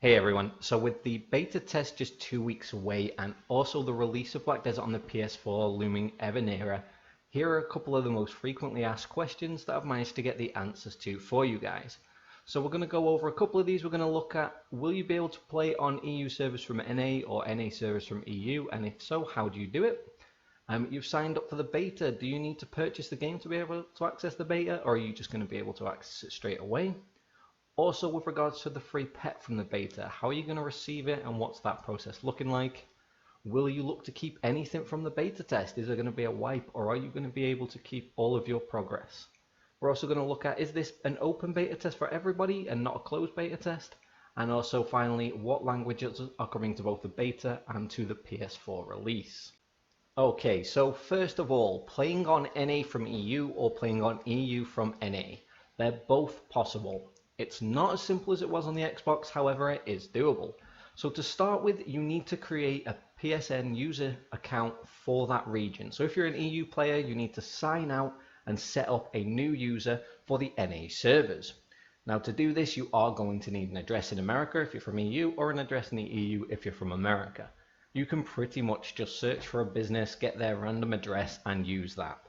Hey everyone, so with the beta test just 2 weeks away and also the release of Black Desert on the PS4 looming ever nearer, here are a couple of the most frequently asked questions that I've managed to get the answers to for you guys. So we're going to go over a couple of these. We're going to look at, will you be able to play on EU servers from NA or NA servers from EU, and if so, how do you do it? You've signed up for the beta. Do you need to purchase the game to be able to access the beta, or are you just going to be able to access it straight away? Also, with regards to the free pet from the beta, how are you going to receive it and what's that process looking like? Will you look to keep anything from the beta test? Is there going to be a wipe, or are you going to be able to keep all of your progress? We're also going to look at, is this an open beta test for everybody and not a closed beta test? And also finally, what languages are coming to both the beta and to the PS4 release? Okay, so first of all, playing on NA from EU or playing on EU from NA, they're both possible. It's not as simple as it was on the Xbox, however it is doable. So to start with, you need to create a PSN user account for that region. So if you're an EU player, you need to sign out and set up a new user for the NA servers. Now to do this, you are going to need an address in America if you're from EU, or an address in the EU if you're from America. You can pretty much just search for a business, get their random address and use that.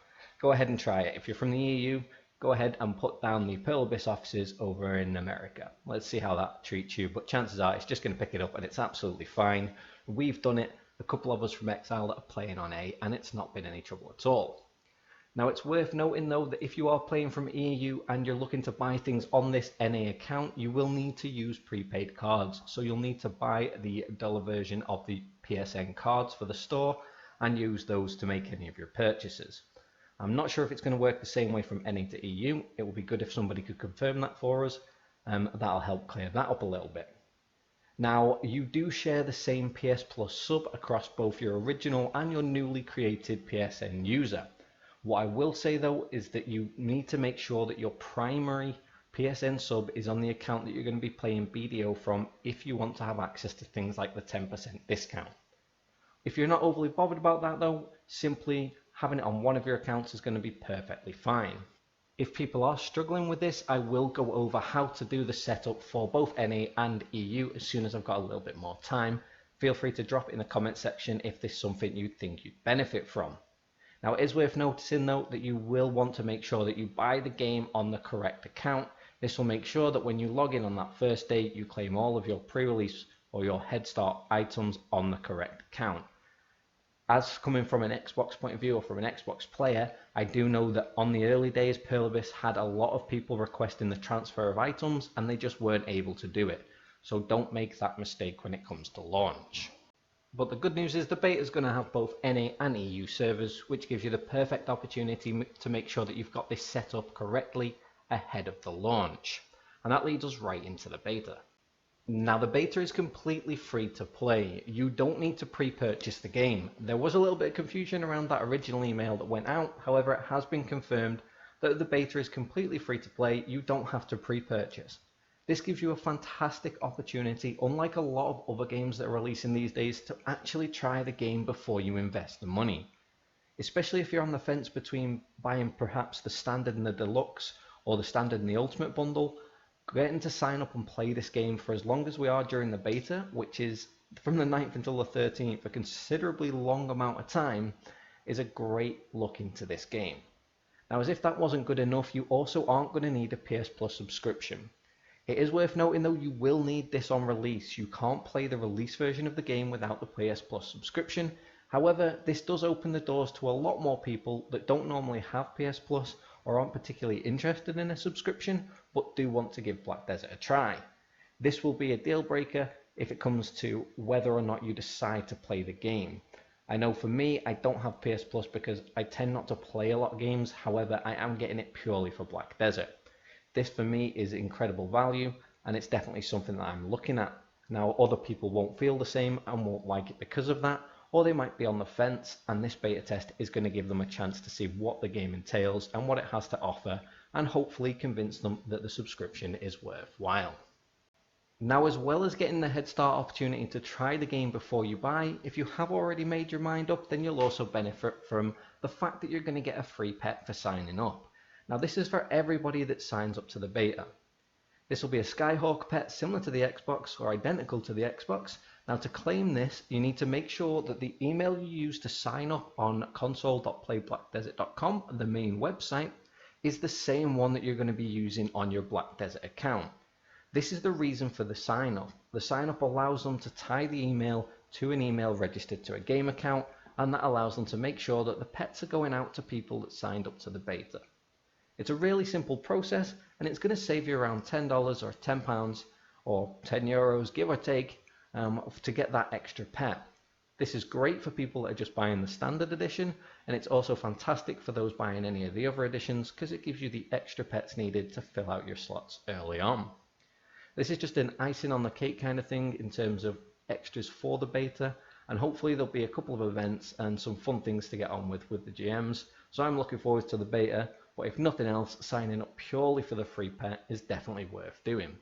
Go ahead and try it. If you're from the EU, go ahead and put down the Pearl Abyss offices over in America. Let's see how that treats you, but chances are it's just going to pick it up and it's absolutely fine. We've done it, a couple of us from Exile that are playing on A, and it's not been any trouble at all. Now it's worth noting though that if you are playing from EU and you're looking to buy things on this NA account, you will need to use prepaid cards. So you'll need to buy the dollar version of the PSN cards for the store and use those to make any of your purchases. I'm not sure if it's going to work the same way from NA to EU. It would be good if somebody could confirm that for us. That'll help clear that up a little bit. Now, you do share the same PS Plus sub across both your original and your newly created PSN user. What I will say though is that you need to make sure that your primary PSN sub is on the account that you're going to be playing BDO from if you want to have access to things like the 10% discount. If you're not overly bothered about that though, simply having it on one of your accounts is going to be perfectly fine. If people are struggling with this, I will go over how to do the setup for both NA and EU as soon as I've got a little bit more time. Feel free to drop it in the comment section if this is something you think you'd benefit from. Now it is worth noticing though that you will want to make sure that you buy the game on the correct account. This will make sure that when you log in on that first day, you claim all of your pre-release or your head start items on the correct account. As coming from an Xbox point of view or from an Xbox player, I do know that on the early days, Pearl Abyss had a lot of people requesting the transfer of items and they just weren't able to do it. So don't make that mistake when it comes to launch. But the good news is the beta is going to have both NA and EU servers, which gives you the perfect opportunity to make sure that you've got this set up correctly ahead of the launch. And that leads us right into the beta. Now the beta is completely free to play. You don't need to pre-purchase the game. There was a little bit of confusion around that original email that went out, however it has been confirmed that the beta is completely free to play. You don't have to pre-purchase. This gives you a fantastic opportunity, unlike a lot of other games that are releasing these days, to actually try the game before you invest the money. Especially if you're on the fence between buying perhaps the standard and the deluxe or the standard and the ultimate bundle, getting to sign up and play this game for as long as we are during the beta, which is from the 9th until the 13th, a considerably long amount of time, is a great look into this game. Now as if that wasn't good enough, you also aren't going to need a PS Plus subscription. It is worth noting though, you will need this on release. You can't play the release version of the game without the PS Plus subscription. However, this does open the doors to a lot more people that don't normally have PS Plus or aren't particularly interested in a subscription, but do want to give Black Desert a try. This will be a deal breaker if it comes to whether or not you decide to play the game. I know for me, I don't have PS Plus because I tend not to play a lot of games. However, I am getting it purely for Black Desert. This for me is incredible value, and it's definitely something that I'm looking at. Now other people won't feel the same and won't like it because of that, or they might be on the fence, and this beta test is going to give them a chance to see what the game entails and what it has to offer, and hopefully convince them that the subscription is worthwhile. Now, as well as getting the head start opportunity to try the game before you buy, if you have already made your mind up, then you'll also benefit from the fact that you're going to get a free pet for signing up. Now this is for everybody that signs up to the beta. This will be a Skyhawk pet similar to the Xbox or identical to the Xbox. Now to claim this, you need to make sure that the email you use to sign up on console.playblackdesert.com, the main website, is the same one that you're going to be using on your Black Desert account. This is the reason for the sign up. The sign up allows them to tie the email to an email registered to a game account, and that allows them to make sure that the pets are going out to people that signed up to the beta. It's a really simple process, and it's going to save you around $10 or £10 or €10, give or take, to get that extra pet. This is great for people that are just buying the standard edition, and it's also fantastic for those buying any of the other editions because it gives you the extra pets needed to fill out your slots early on. This is just an icing on the cake kind of thing in terms of extras for the beta, and hopefully there'll be a couple of events and some fun things to get on with the GMs. So I'm looking forward to the beta, but if nothing else, signing up purely for the free pet is definitely worth doing.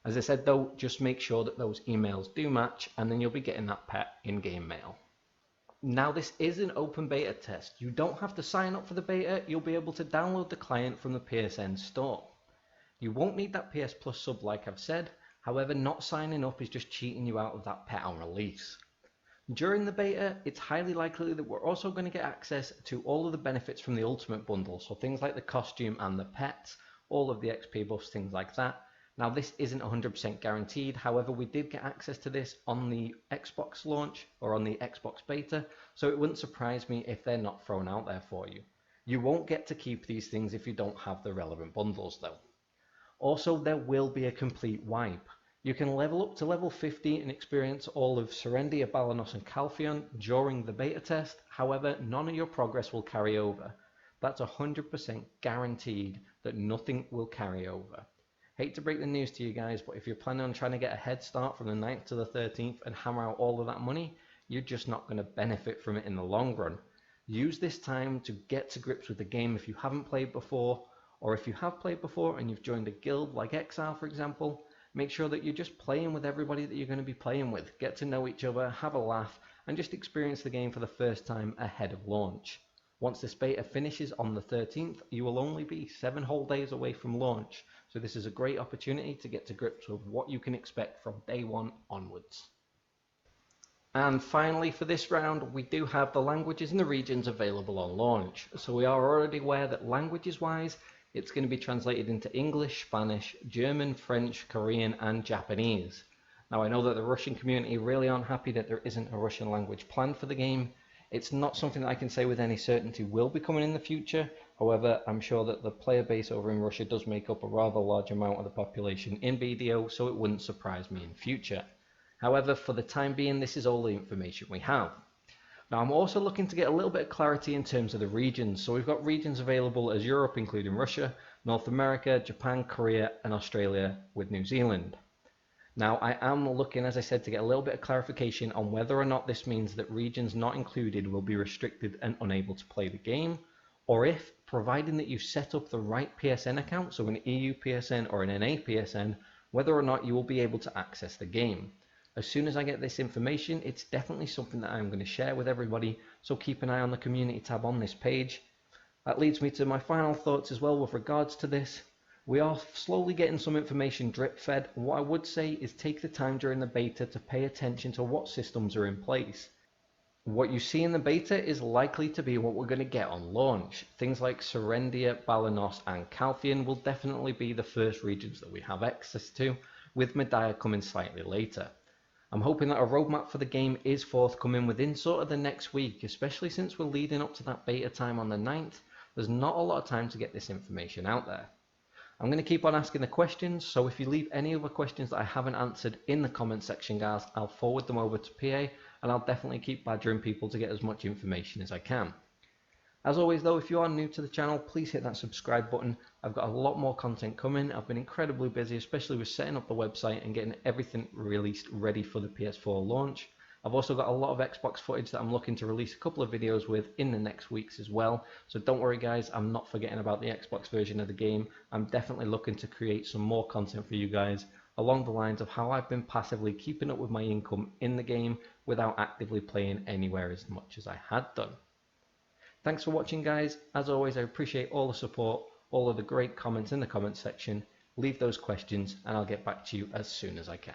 As I said though, just make sure that those emails do match, and then you'll be getting that pet in game mail. Now this is an open beta test. You don't have to sign up for the beta, you'll be able to download the client from the PSN store. You won't need that PS Plus sub like I've said, however not signing up is just cheating you out of that pet on release. During the beta, it's highly likely that we're also going to get access to all of the benefits from the Ultimate Bundle, so things like the costume and the pets, all of the XP buffs, things like that. Now this isn't 100% guaranteed, however we did get access to this on the Xbox launch or on the Xbox beta, so it wouldn't surprise me if they're not thrown out there for you. You won't get to keep these things if you don't have the relevant bundles though. Also, there will be a complete wipe. You can level up to level 50 and experience all of Serendia, Balanos and Calpheon during the beta test, however none of your progress will carry over. That's 100% guaranteed that nothing will carry over. Hate to break the news to you guys, but if you're planning on trying to get a head start from the 9th to the 13th and hammer out all of that money, you're just not going to benefit from it in the long run. Use this time to get to grips with the game if you haven't played before, or if you have played before and you've joined a guild like Exile for example, make sure that you're just playing with everybody that you're going to be playing with. Get to know each other, have a laugh, and just experience the game for the first time ahead of launch. Once this beta finishes on the 13th, you will only be 7 whole days away from launch, so this is a great opportunity to get to grips with what you can expect from day one onwards. And finally for this round, we do have the languages and the regions available on launch. So we are already aware that languages wise, it's going to be translated into English, Spanish, German, French, Korean and Japanese. Now I know that the Russian community really aren't happy that there isn't a Russian language planned for the game. It's not something that I can say with any certainty will be coming in the future. However, I'm sure that the player base over in Russia does make up a rather large amount of the population in BDO, so it wouldn't surprise me in future. However, for the time being, this is all the information we have. Now I'm also looking to get a little bit of clarity in terms of the regions. So we've got regions available as Europe, including Russia, North America, Japan, Korea and Australia with New Zealand. Now I am looking, as I said, to get a little bit of clarification on whether or not this means that regions not included will be restricted and unable to play the game, or if, providing that you set up the right PSN account, so an EU PSN or an NA PSN, whether or not you will be able to access the game. As soon as I get this information, it's definitely something that I'm going to share with everybody, so keep an eye on the community tab on this page. That leads me to my final thoughts as well with regards to this. We are slowly getting some information drip fed. What I would say is take the time during the beta to pay attention to what systems are in place. What you see in the beta is likely to be what we're going to get on launch. Things like Serendia, Balanos and Calpheon will definitely be the first regions that we have access to, with Medaya coming slightly later. I'm hoping that a roadmap for the game is forthcoming within sort of the next week, especially since we're leading up to that beta time on the 9th. There's not a lot of time to get this information out there. I'm going to keep on asking the questions, so if you leave any other questions that I haven't answered in the comment section guys, I'll forward them over to PA and I'll definitely keep badgering people to get as much information as I can. As always though, if you are new to the channel, please hit that subscribe button. I've got a lot more content coming. I've been incredibly busy, especially with setting up the website and getting everything released ready for the PS4 launch. I've also got a lot of Xbox footage that I'm looking to release a couple of videos with in the next weeks as well. So don't worry guys, I'm not forgetting about the Xbox version of the game. I'm definitely looking to create some more content for you guys along the lines of how I've been passively keeping up with my income in the game without actively playing anywhere as much as I had done. Thanks for watching guys. As always, I appreciate all the support, all of the great comments in the comment section. leave those questions and I'll get back to you as soon as I can.